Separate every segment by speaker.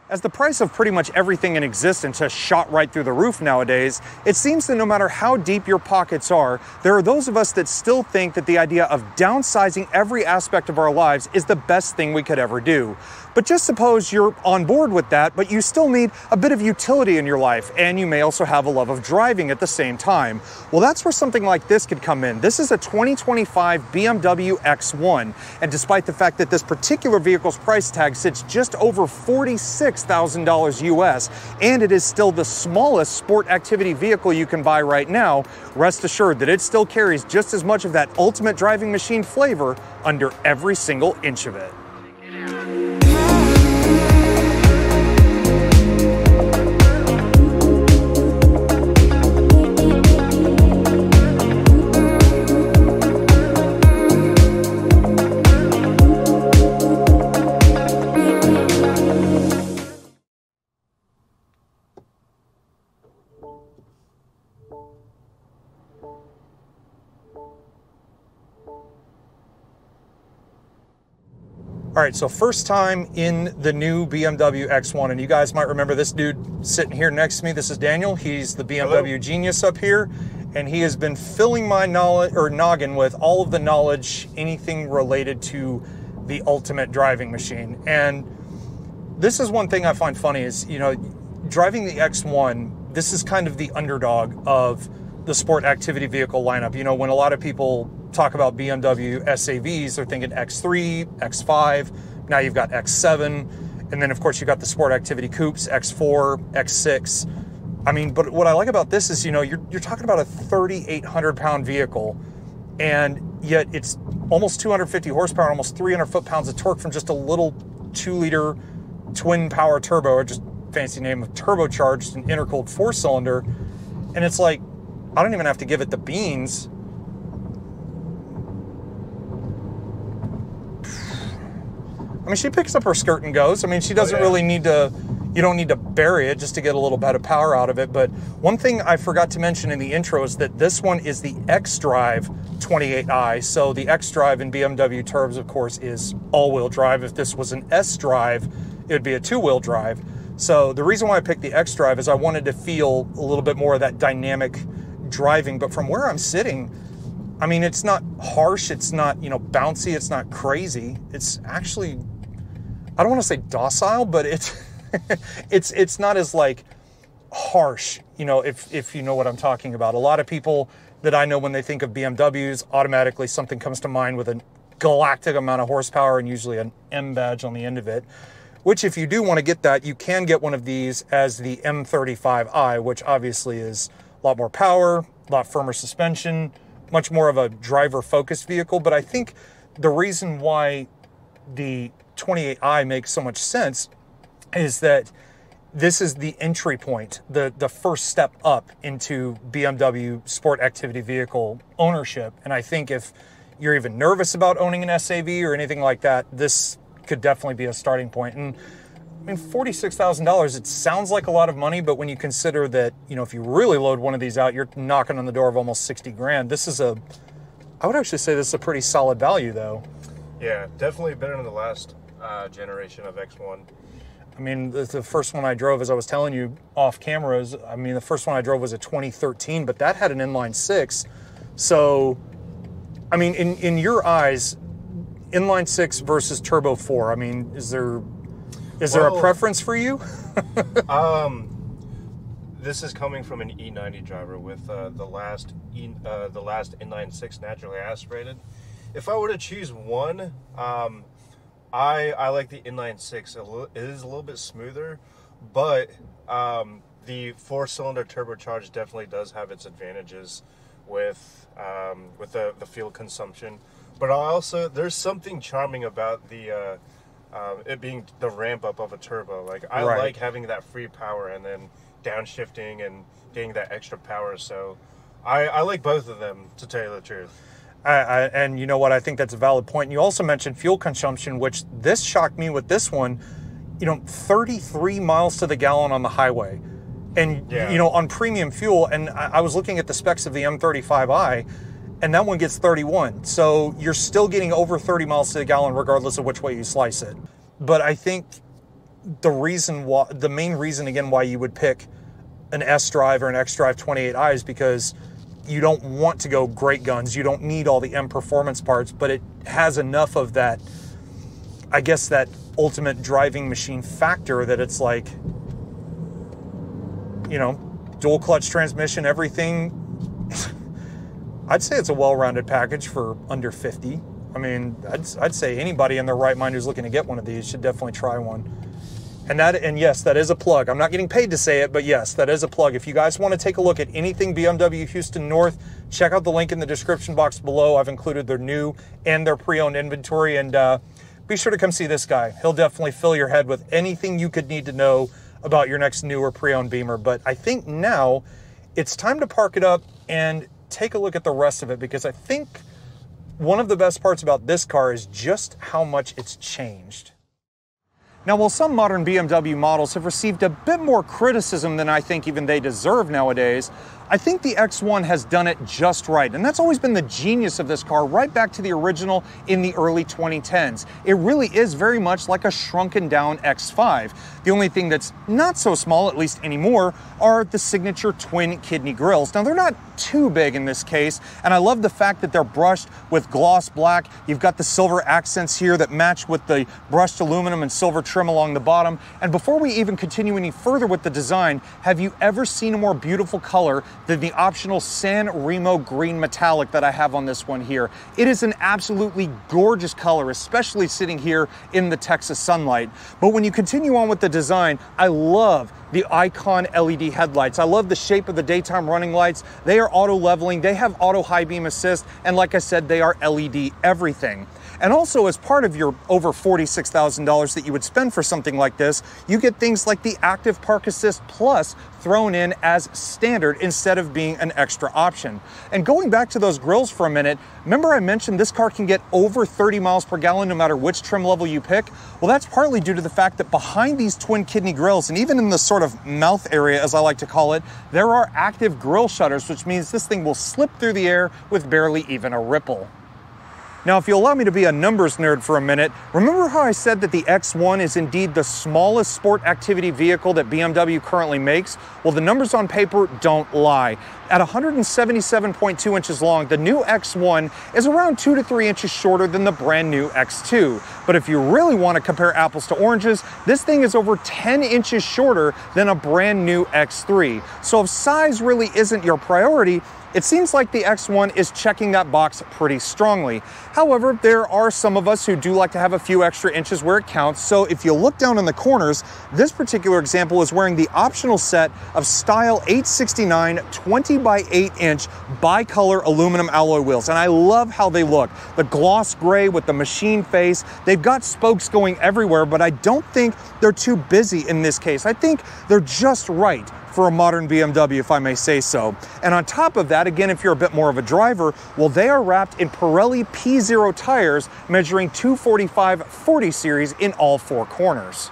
Speaker 1: As the price of pretty much everything in existence has shot right through the roof nowadays, it seems that no matter how deep your pockets are, there are those of us that still think that the idea of downsizing every aspect of our lives is the best thing we could ever do. But just suppose you're on board with that, but you still need a bit of utility in your life, and you may also have a love of driving at the same time. Well, that's where something like this could come in. This is a 2025 BMW X1, and despite the fact that this particular vehicle's price tag sits just over $46,000 US, and it is still the smallest sport activity vehicle you can buy right now, rest assured that it still carries just as much of that ultimate driving machine flavor under every single inch of it. All right, so first time in the new BMW X1, and you guys might remember this dude sitting here next to me. This is Daniel. He's the BMW genius up here, and he has been filling my noggin with all of the knowledge, anything related to the ultimate driving machine. And this is one thing I find funny is, you know, driving the X1, this is kind of the underdog of the sport activity vehicle lineup. You know, when a lot of people talk about BMW SAVs, they're thinking X3, X5, now you've got X7, and then of course you've got the sport activity coupes, X4, X6. I mean, but what I like about this is, you know, you're talking about a 3,800 pound vehicle, and yet it's almost 250 horsepower, almost 300 foot-pounds of torque from just a little 2-liter twin power turbo, or just fancy name of turbocharged and intercooled 4-cylinder. And it's like, I don't even have to give it the beans. I mean, she picks up her skirt and goes. I mean, she doesn't really need to, you don't need to bury it just to get a little bit of power out of it. But one thing I forgot to mention in the intro is that this one is the xDrive 28i. So the xDrive in BMW turbs, of course, is all-wheel drive. If this was an S-Drive, it would be a 2-wheel drive. So the reason why I picked the xDrive is I wanted to feel a little bit more of that dynamic driving. But from where I'm sitting, I mean, it's not harsh, it's not, you know, bouncy, it's not crazy. It's actually, I don't want to say docile, but it's it's not as like harsh, you know, if you know what I'm talking about. A lot of people that I know, when they think of BMWs, automatically something comes to mind with a galactic amount of horsepower and usually an M badge on the end of it, which if you do want to get that, you can get one of these as the M35i, which obviously is a lot more power, a lot firmer suspension, much more of a driver-focused vehicle. But I think the reason why the 28i makes so much sense is that this is the entry point, the first step up into BMW sport activity vehicle ownership. And I think if you're even nervous about owning an SAV or anything like that, this could definitely be a starting point. And I mean, $46,000, it sounds like a lot of money, but when you consider that, you know, if you really load one of these out, you're knocking on the door of almost 60 grand. This is I would actually say this is a pretty solid value, though.
Speaker 2: Yeah, definitely better than the last generation of X1.
Speaker 1: I mean, the first one I drove, as I was telling you off cameras, I mean, the first one I drove was a 2013, but that had an inline 6. So, I mean, in your eyes, inline 6 versus turbo 4, I mean, is there a preference for you?
Speaker 2: This is coming from an E90 driver with the last inline 6 naturally aspirated. If I were to choose one, I like the inline 6. It is a little bit smoother, but the 4-cylinder turbocharged definitely does have its advantages with the fuel consumption. But also, there's something charming about the it being the ramp up of a turbo. Like, I like having that free power and then downshifting and getting that extra power. So I like both of them, to tell you the truth.
Speaker 1: And you know what? I think that's a valid point. And you also mentioned fuel consumption, which this shocked me with this one. You know, 33 miles to the gallon on the highway. And, you know, on premium fuel, and I was looking at the specs of the M35i, and that one gets 31. So you're still getting over 30 miles to the gallon regardless of which way you slice it. But I think the main reason again why you would pick an S-Drive or an X-Drive 28i is because you don't want to go great guns. You don't need all the M performance parts, but it has enough of that, I guess, that ultimate driving machine factor that it's like, you know, dual clutch transmission, everything. I'd say it's a well-rounded package for under 50. I mean, I'd say anybody in their right mind who's looking to get one of these should definitely try one. And yes, that is a plug. I'm not getting paid to say it, but yes, that is a plug. If you guys want to take a look at anything BMW Houston North, check out the link in the description box below. I've included their new and their pre-owned inventory, and be sure to come see this guy. He'll definitely fill your head with anything you could need to know about your next new or pre-owned Beamer. But I think now it's time to park it up and take a look at the rest of it, because I think one of the best parts about this car is just how much it's changed. Now, while some modern BMW models have received a bit more criticism than I think even they deserve nowadays, I think the X1 has done it just right. And that's always been the genius of this car, right back to the original in the early 2010s. It really is very much like a shrunken down X5. The only thing that's not so small, at least anymore, are the signature twin kidney grills. Now, they're not too big in this case, and I love the fact that they're brushed with gloss black. You've got the silver accents here that match with the brushed aluminum and silver trim along the bottom. And before we even continue any further with the design, have you ever seen a more beautiful color than the optional San Remo green metallic that I have on this one here? It is an absolutely gorgeous color, especially sitting here in the Texas sunlight. But when you continue on with the design, I love the Icon LED headlights. I love the shape of the daytime running lights. They are auto leveling, they have auto high beam assist, and like I said, they are LED everything. And also, as part of your over $46,000 that you would spend for something like this, you get things like the Active Park Assist Plus thrown in as standard instead of being an extra option. And going back to those grills for a minute, remember I mentioned this car can get over 30 miles per gallon no matter which trim level you pick? Well, that's partly due to the fact that behind these twin kidney grills, and even in the sort of mouth area, as I like to call it, there are active grill shutters, which means this thing will slip through the air with barely even a ripple. Now, if you'll allow me to be a numbers nerd for a minute, remember how I said that the X1 is indeed the smallest sport activity vehicle that BMW currently makes? Well, the numbers on paper don't lie. At 177.2 inches long, the new X1 is around 2 to 3 inches shorter than the brand new X2. But if you really want to compare apples to oranges, this thing is over 10 inches shorter than a brand new X3. So if size really isn't your priority, it seems like the X1 is checking that box pretty strongly. However, there are some of us who do like to have a few extra inches where it counts, so if you look down in the corners, this particular example is wearing the optional set of Style 869 20 by 8 inch bicolor aluminum alloy wheels, and I love how they look. The gloss gray with the machine face, they've got spokes going everywhere, but I don't think they're too busy in this case. I think they're just right for a modern BMW, if I may say so. And on top of that, again, if you're a bit more of a driver, well, they are wrapped in Pirelli P0 tires measuring 245/40 series in all four corners.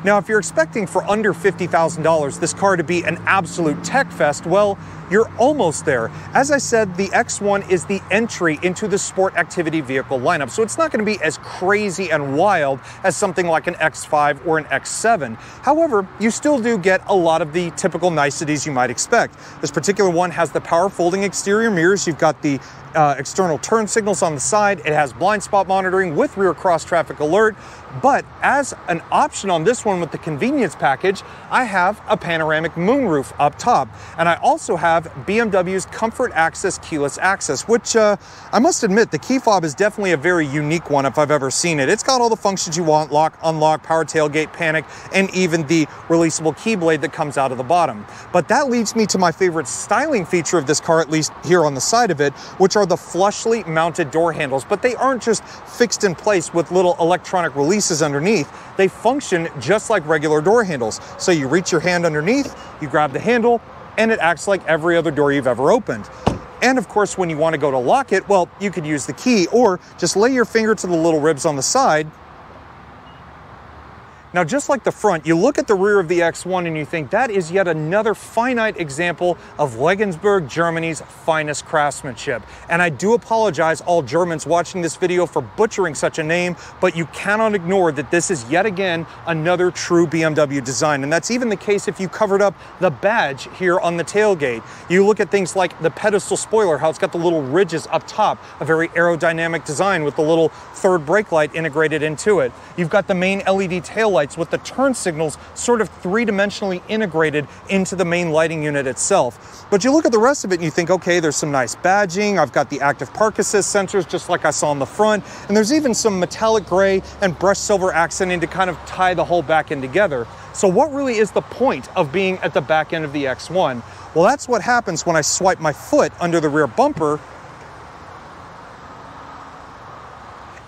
Speaker 1: Now, if you're expecting for under $50,000 this car to be an absolute tech fest, well, you're almost there. As I said, the X1 is the entry into the sport activity vehicle lineup, so it's not going to be as crazy and wild as something like an X5 or an X7. However, you still do get a lot of the typical niceties you might expect. This particular one has the power folding exterior mirrors. You've got the external turn signals on the side. It has blind spot monitoring with rear cross traffic alert. But as an option on this one with the convenience package, I have a panoramic moonroof up top. And I also have BMW's Comfort Access keyless access, which I must admit, the key fob is definitely a very unique one if I've ever seen it. It's got all the functions you want: lock, unlock, power tailgate, panic, and even the releasable key blade that comes out of the bottom. But that leads me to my favorite styling feature of this car, at least here on the side of it, which are the flushly mounted door handles. But they aren't just fixed in place with little electronic releases underneath. They function just like regular door handles. So you reach your hand underneath, you grab the handle, and it acts like every other door you've ever opened. And of course, when you want to go to lock it, well, you could use the key or just lay your finger to the little ribs on the side Now, just like the front, you look at the rear of the X1 and you think that is yet another finite example of Regensburg, Germany's finest craftsmanship. And I do apologize all Germans watching this video for butchering such a name, but you cannot ignore that this is yet again another true BMW design. And that's even the case if you covered up the badge here on the tailgate. You look at things like the pedestal spoiler, how it's got the little ridges up top, a very aerodynamic design with the little third brake light integrated into it. You've got the main LED taillights with the turn signals sort of three-dimensionally integrated into the main lighting unit itself. But you look at the rest of it and you think, okay, there's some nice badging. I've got the active park assist sensors just like I saw on the front. And there's even some metallic gray and brushed silver accenting to kind of tie the whole back end together. So what really is the point of being at the back end of the X1? Well, that's what happens when I swipe my foot under the rear bumper.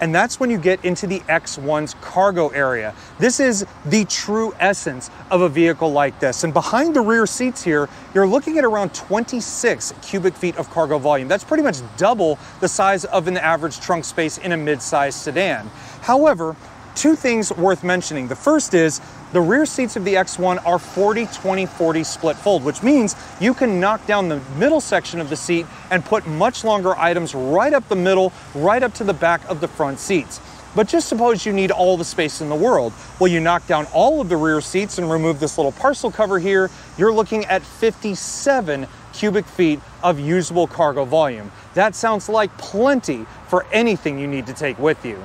Speaker 1: And that's when you get into the X1's cargo area. This is the true essence of a vehicle like this. And behind the rear seats here, you're looking at around 26 cubic feet of cargo volume. That's pretty much double the size of an average trunk space in a mid-size sedan. However, two things worth mentioning. The first is the rear seats of the X1 are 40-20-40 split fold, which means you can knock down the middle section of the seat and put much longer items right up the middle, right up to the back of the front seats. But just suppose you need all the space in the world. Well, you knock down all of the rear seats and remove this little parcel cover here, you're looking at 57 cubic feet of usable cargo volume. That sounds like plenty for anything you need to take with you.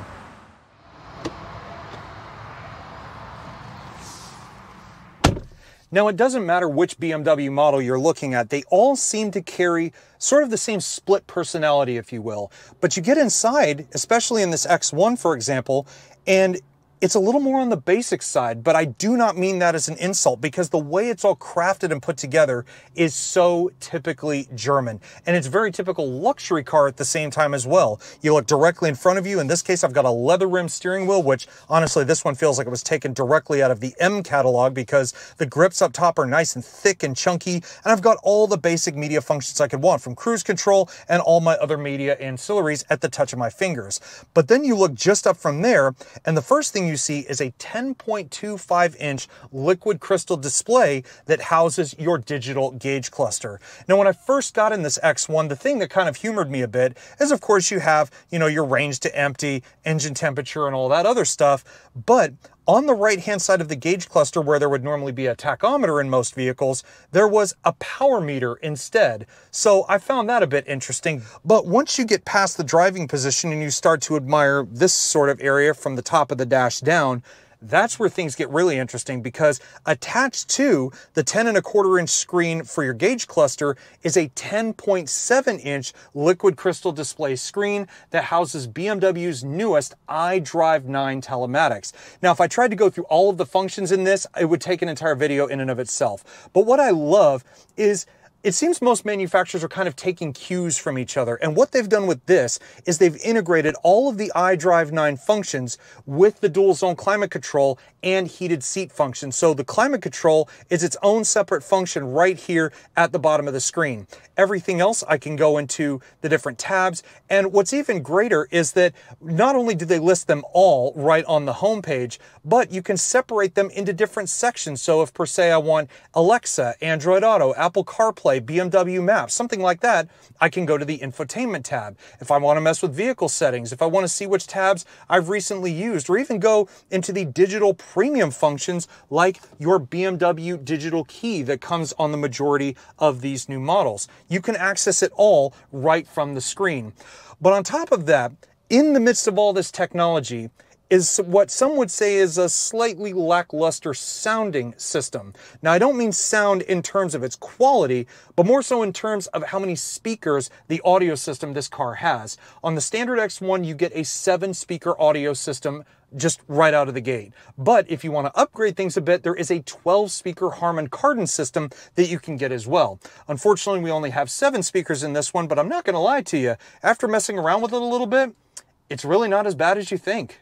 Speaker 1: Now, it doesn't matter which BMW model you're looking at, they all seem to carry sort of the same split personality, if you will. But you get inside, especially in this X1, for example, and it's a little more on the basic side, but I do not mean that as an insult because the way it's all crafted and put together is so typically German. And it's very typical luxury car at the same time as well. You look directly in front of you. In this case, I've got a leather rim steering wheel, which honestly, this one feels like it was taken directly out of the M catalog because the grips up top are nice and thick and chunky. And I've got all the basic media functions I could want, from cruise control and all my other media ancillaries at the touch of my fingers. But then you look just up from there, and the first thing you see is a 10.25-inch liquid crystal display that houses your digital gauge cluster. Now, when I first got in this X1, the thing that kind of humored me a bit is, of course, you have, your range to empty, engine temperature, and all that other stuff, but on the right-hand side of the gauge cluster, where there would normally be a tachometer in most vehicles, there was a power meter instead. So I found that a bit interesting. But once you get past the driving position and you start to admire this sort of area from the top of the dash down, that's where things get really interesting, because attached to the 10.25-inch screen for your gauge cluster is a 10.7-inch liquid crystal display screen that houses BMW's newest iDrive 9 telematics. Now, if I tried to go through all of the functions in this, it would take an entire video in and of itself. But what I love is it seems most manufacturers are kind of taking cues from each other. And what they've done with this is they've integrated all of the iDrive 9 functions with the dual zone climate control and heated seat function. So the climate control is its own separate function right here at the bottom of the screen. Everything else, I can go into the different tabs. And what's even greater is that not only do they list them all right on the home page, but you can separate them into different sections. So if per se I want Alexa, Android Auto, Apple CarPlay, BMW Maps, something like that, I can go to the infotainment tab. If I want to mess with vehicle settings, if I want to see which tabs I've recently used, or even go into the digital premium functions like your BMW digital key that comes on the majority of these new models. You can access it all right from the screen. But on top of that, in the midst of all this technology, is what some would say is a slightly lackluster sounding system. Now, I don't mean sound in terms of its quality, but more so in terms of how many speakers the audio system this car has. On the standard X1, you get a 7-speaker audio system just right out of the gate. But if you want to upgrade things a bit, there is a 12-speaker Harman Kardon system that you can get as well. Unfortunately, we only have 7 speakers in this one, but I'm not going to lie to you. After messing around with it a little bit, it's really not as bad as you think.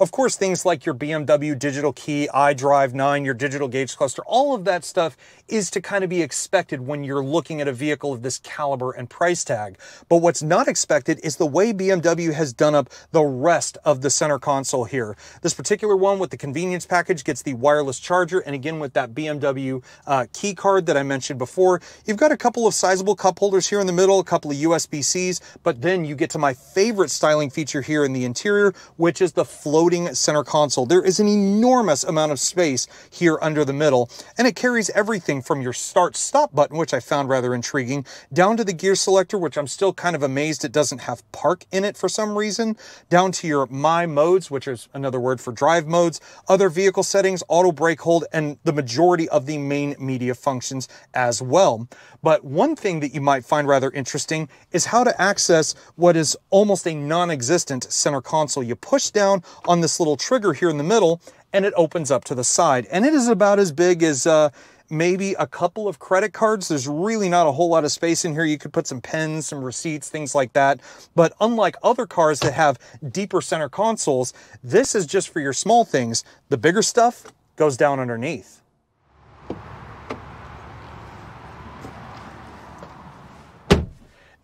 Speaker 1: Of course, things like your BMW digital key, iDrive 9, your digital gauge cluster, all of that stuff is to kind of be expected when you're looking at a vehicle of this caliber and price tag. But what's not expected is the way BMW has done up the rest of the center console here. This particular one with the convenience package gets the wireless charger, and again with that BMW key card that I mentioned before. You've got a couple of sizable cup holders here in the middle, a couple of USB-Cs, but then you get to my favorite styling feature here in the interior, which is the floating center console. There is an enormous amount of space here under the middle, and it carries everything from your start-stop button, which I found rather intriguing, down to the gear selector, which I'm still kind of amazed it doesn't have park in it for some reason, down to your My Modes, which is another word for drive modes, other vehicle settings, auto brake hold, and the majority of the main media functions as well. But one thing that you might find rather interesting is how to access what is almost a non-existent center console. You push down on this little trigger here in the middle, and it opens up to the side. And it is about as big as maybe a couple of credit cards. There's really not a whole lot of space in here. You could put some pens, some receipts, things like that. But unlike other cars that have deeper center consoles, this is just for your small things. The bigger stuff goes down underneath.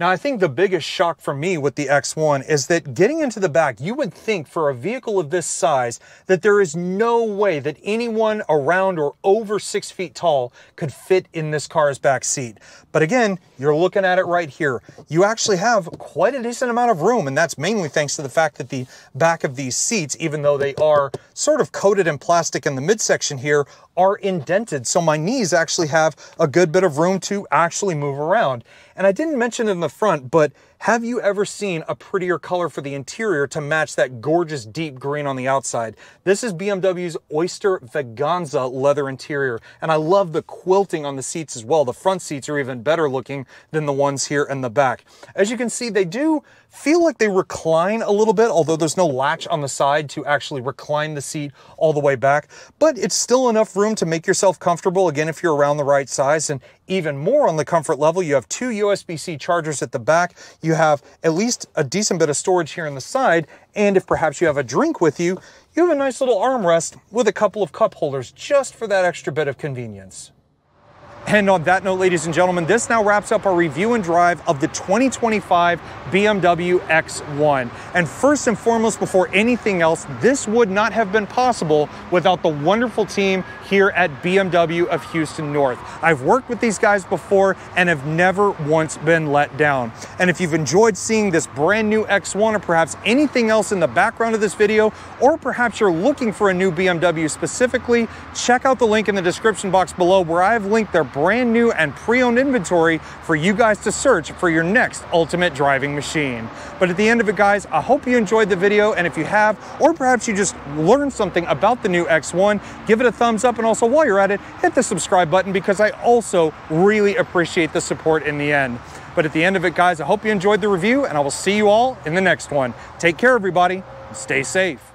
Speaker 1: Now, I think the biggest shock for me with the X1 is that getting into the back, you would think for a vehicle of this size that there is no way that anyone around or over 6 feet tall could fit in this car's back seat. But again, you're looking at it right here. You actually have quite a decent amount of room, and that's mainly thanks to the fact that the back of these seats, even though they are sort of coated in plastic in the midsection here, are indented. So my knees actually have a good bit of room to actually move around. And I didn't mention it in the front, but have you ever seen a prettier color for the interior to match that gorgeous deep green on the outside? This is BMW's Oyster Veganza leather interior, and I love the quilting on the seats as well. The front seats are even better looking than the ones here in the back. As you can see, they do feel like they recline a little bit, although there's no latch on the side to actually recline the seat all the way back, but it's still enough room to make yourself comfortable, again, if you're around the right size. And even more on the comfort level, you have 2 USB-C chargers at the back. You have at least a decent bit of storage here on the side, and if perhaps you have a drink with you, you have a nice little armrest with a couple of cup holders just for that extra bit of convenience. And on that note, ladies and gentlemen, this now wraps up our review and drive of the 2025 BMW X1. And first and foremost, before anything else, this would not have been possible without the wonderful team here at BMW of Houston North. I've worked with these guys before and have never once been let down. And if you've enjoyed seeing this brand new X1 or perhaps anything else in the background of this video, or perhaps you're looking for a new BMW specifically, check out the link in the description box below where I've linked their brand new and pre-owned inventory for you guys to search for your next ultimate driving machine. But at the end of it, guys, I hope you enjoyed the video, and if you have, or perhaps you just learned something about the new X1, give it a thumbs up, and also while you're at it, hit the subscribe button because I also really appreciate the support in the end. But at the end of it, guys, I hope you enjoyed the review, and I will see you all in the next one. Take care, everybody, and stay safe.